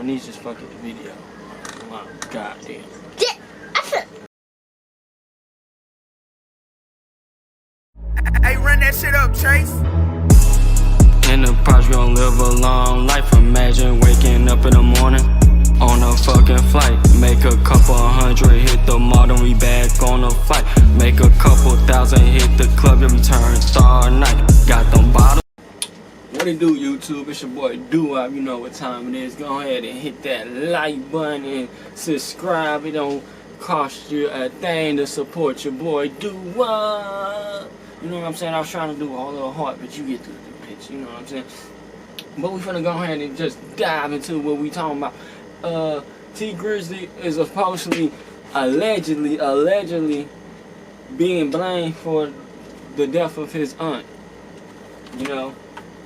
my niece just fucked up the video. Wow, goddamn. Hey, run that shit up, Chase. Enterprise gon' live a long life. Imagine waking up in the morning on a fucking flight. Make a couple hundred, hit the mall, then we back on a flight. Make a couple thousand, hit the club, and return star night. Got them bottles. What it do, YouTube? It's your boy Duwop. You know what time it is. Go ahead and hit that like button and subscribe. It don't cost you a thing to support your boy Duwop. You know what I'm saying? I was trying to do a whole little heart, but you get through the pitch. You know what I'm saying? But we finna go ahead and just dive into what we talking about. Tee Grizzley is supposedly, allegedly being blamed for the death of his aunt. You know?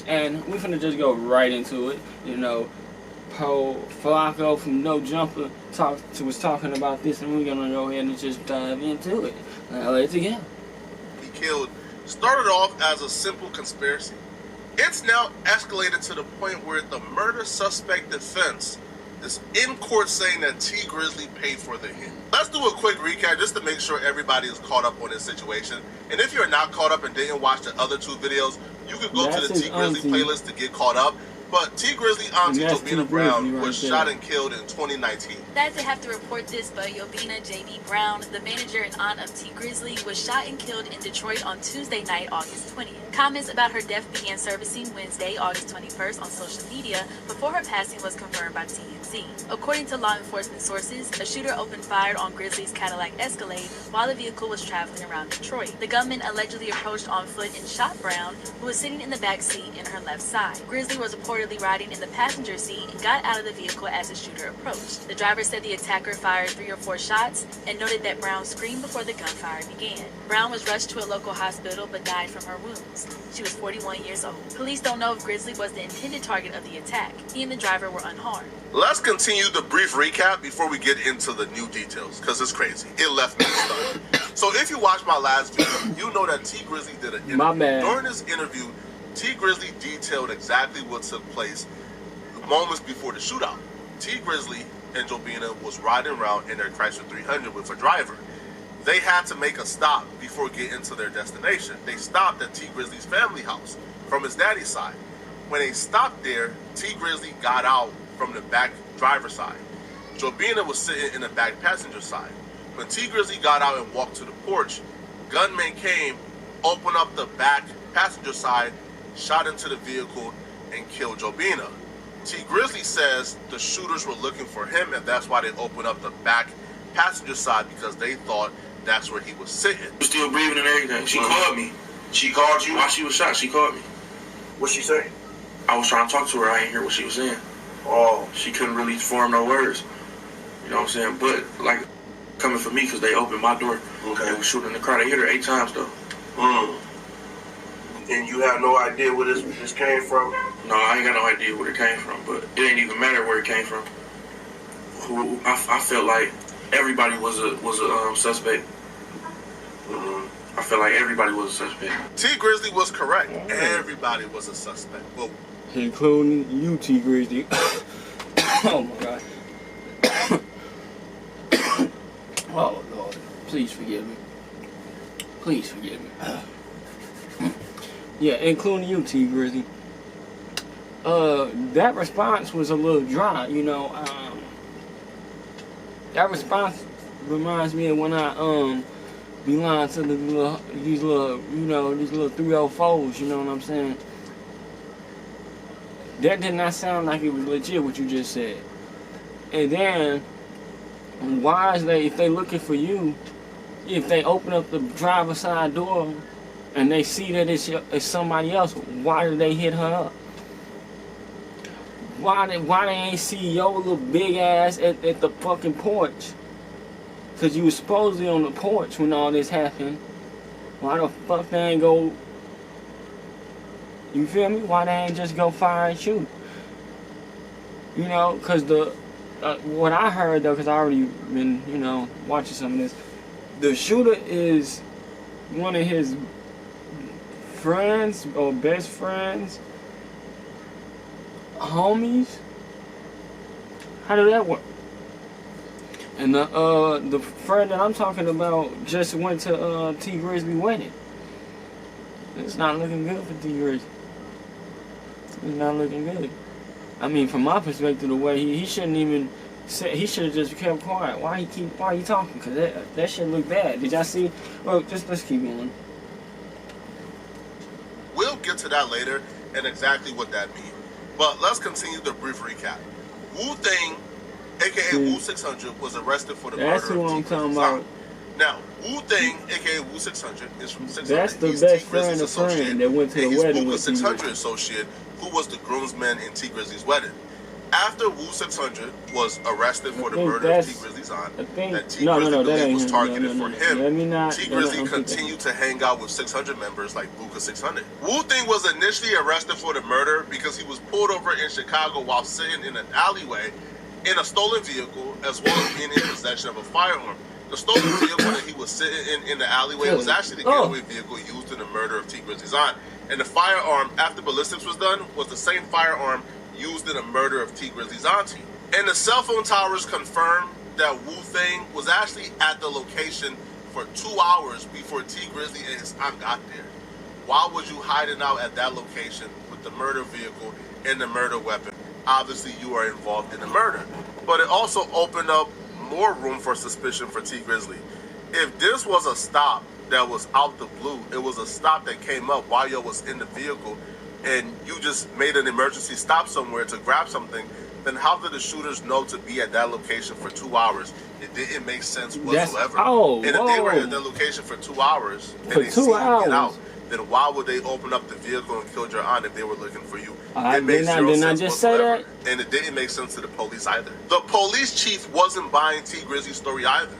And we finna just go right into it. You know, Flacco from No Jumper was talking about this, and we're gonna go ahead and just dive into it. Let's go. He killed started off as a simple conspiracy. It's now escalated to the point where the murder suspect defense is in court saying that Tee Grizzley paid for the hit. Let's do a quick recap just to make sure everybody is caught up on this situation. And if you're not caught up and didn't watch the other two videos, you can go to the Tee Grizzley playlist to get caught up. But Tee Grizzley auntie Yobina Brown was shot and killed in 2019. Sad to have to report this, but Yobina J.B. Brown, the manager and aunt of Tee Grizzley, was shot and killed in Detroit on Tuesday night, August 20th. Comments about her death began surfacing Wednesday, August 21st on social media before her passing was confirmed by TMZ. According to law enforcement sources, a shooter opened fire on Grizzley's Cadillac Escalade while the vehicle was traveling around Detroit. The gunman allegedly approached on foot and shot Brown, who was sitting in the back seat in her left side. Grizzley was reportedly riding in the passenger seat and got out of the vehicle as the shooter approached. The driver said the attacker fired 3 or 4 shots and noted that Brown screamed before the gunfire began. Brown was rushed to a local hospital but died from her wounds. She was 41 years old. Police don't know if Grizzley was the intended target of the attack. He and the driver were unharmed. Let's continue the brief recap before we get into the new details, because it's crazy. It left me stunned. So if you watched my last video, you know that Tee Grizzley did an interview. My bad. During this interview, Tee Grizzley detailed exactly what took place moments before the shootout. Tee Grizzley and Yobina was riding around in their Chrysler 300 with a driver. They had to make a stop before getting to their destination. They stopped at Tee Grizzley's family house from his daddy's side. When they stopped there, Tee Grizzley got out from the back driver's side. Yobina was sitting in the back passenger side. When Tee Grizzley got out and walked to the porch, gunmen came, opened up the back passenger side, shot into the vehicle, and killed Yobina. Tee Grizzley says the shooters were looking for him, and that's why they opened up the back passenger side, because they thought that's where he was sitting. Still breathing and everything. She called me. She called you while she was shot. She called me. What'd she say? I was trying to talk to her. I didn't hear what she was saying. Oh. She couldn't really form no words. You know what I'm saying? But, like, coming for me because they opened my door. Okay. They were shooting in the car. They hit her 8 times, though. And you have no idea where this came from? No, I ain't got no idea where it came from. But it ain't even matter where it came from. I felt like everybody was a suspect. I feel like everybody was a suspect. Tee Grizzley was correct. Everybody was a suspect. Well, including you, Tee Grizzley. Oh my God. Oh Lord, please forgive me. Please forgive me. Yeah, including you, Tee Grizzley. That response was a little dry, you know. That response reminds me of when I belong to these little 304s, you know what I'm saying? That did not sound like it was legit what you just said. And then, why is if they looking for you, if they open up the driver's side door and they see that it's somebody else, why did they hit her up? Why they ain't see your little big ass at the fucking porch? Cause you was supposedly on the porch when all this happened. Why the fuck they ain't go? You feel me? Why they ain't just go fire and shoot? You know, cause what I heard though, cause I already been watching some of this. The shooter is one of his friends or best friends, homies, How did that work? And the friend that I'm talking about just went to Tee Grizzley wedding. It's not looking good for Tee Grizzley. It's not looking good. I mean, from my perspective, the way he shouldn't even say, he should have just kept quiet. Why he talking? Cause that shit look bad. Did y'all see? Well, let's keep going. We'll get to that later and exactly what that means. But let's continue the brief recap. Wu-Tang, aka Wu 600, was arrested for the murder of Tee Grizzley's aunt. Now, Wu-Tang, aka Wu 600, is from 600. That's the He's best Tee Grizzley's associate, that went to the wedding Wu with 600 associate, who was the groomsman in Tee Grizzley's wedding. After Wu 600 was arrested for the murder of Tee Grizzley's aunt, that Tee Grizzley believed was targeted for him, Tee Grizzley continued to hang out with 600 members like Buka 600. Wu-Tang was initially arrested for the murder because he was pulled over in Chicago while sitting in an alleyway in a stolen vehicle, as well as being in possession of a firearm. The stolen vehicle that he was sitting in the alleyway was actually the getaway vehicle used in the murder of Tee Grizzley's aunt. And the firearm, after ballistics was done, was the same firearm used in the murder of Tee Grizzley's auntie. And the cell phone towers confirmed that Wu-Tang was actually at the location for 2 hours before Tee Grizzley and his aunt got there. Why was you hiding out at that location with the murder vehicle and the murder weapon? Obviously, you are involved in the murder. But it also opened up more room for suspicion for Tee Grizzley. If this was a stop that was out the blue, it was a stop that came up while you was in the vehicle, and you just made an emergency stop somewhere to grab something, then how did the shooters know to be at that location for 2 hours? It didn't make sense whatsoever. And if they were at that location for 2 hours and they see you get out, then why would they open up the vehicle and kill your aunt if they were looking for you? It made zero sense whatsoever. And it didn't make sense to the police either. The police chief wasn't buying Tee Grizzley's story either.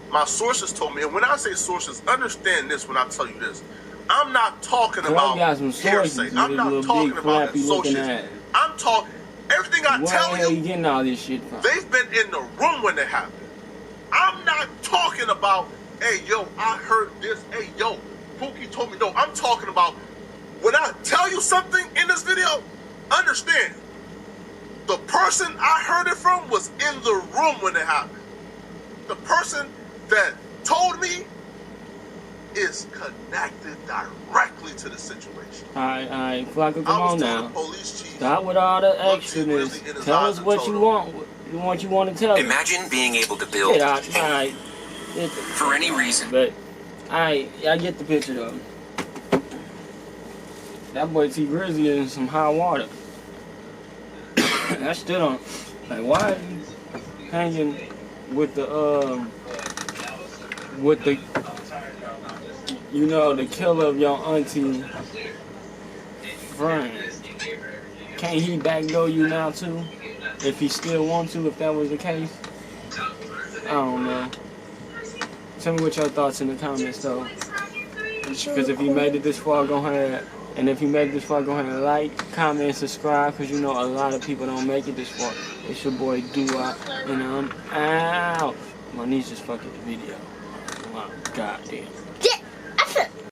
My sources told me, and when I say sources, understand this when I tell you this. I'm not talking about hearsay. I'm not talking about associates. I'm talking everything I tell you. You getting all this shit from? They've been in the room when it happened. I'm not talking about, hey yo, I heard this. Hey yo, Pookie told me. No, I'm talking about when I tell you something in this video. Understand, the person I heard it from was in the room when it happened. The person that told me is connected directly to the situation. Alright, Flocka, come on now. Police chief, stop with all the extraness. Tell us what you want. What you want to tell us. Imagine being able to build for any reason. But I get the picture though. That boy Tee Grizzley is in some high water. I still don't. Like, why are you hanging with the you know, the killer of your auntie friend? Can't he backdoor you now too? If he still wants to, if that was the case? I don't know. Tell me what your thoughts in the comments though. Because if you made it this far, go ahead. And if you made it this far, go ahead and like, comment, and subscribe. Because you know a lot of people don't make it this far. It's your boy Duwop. And I'm out. My niece just fucked up the video. Wow, goddamn.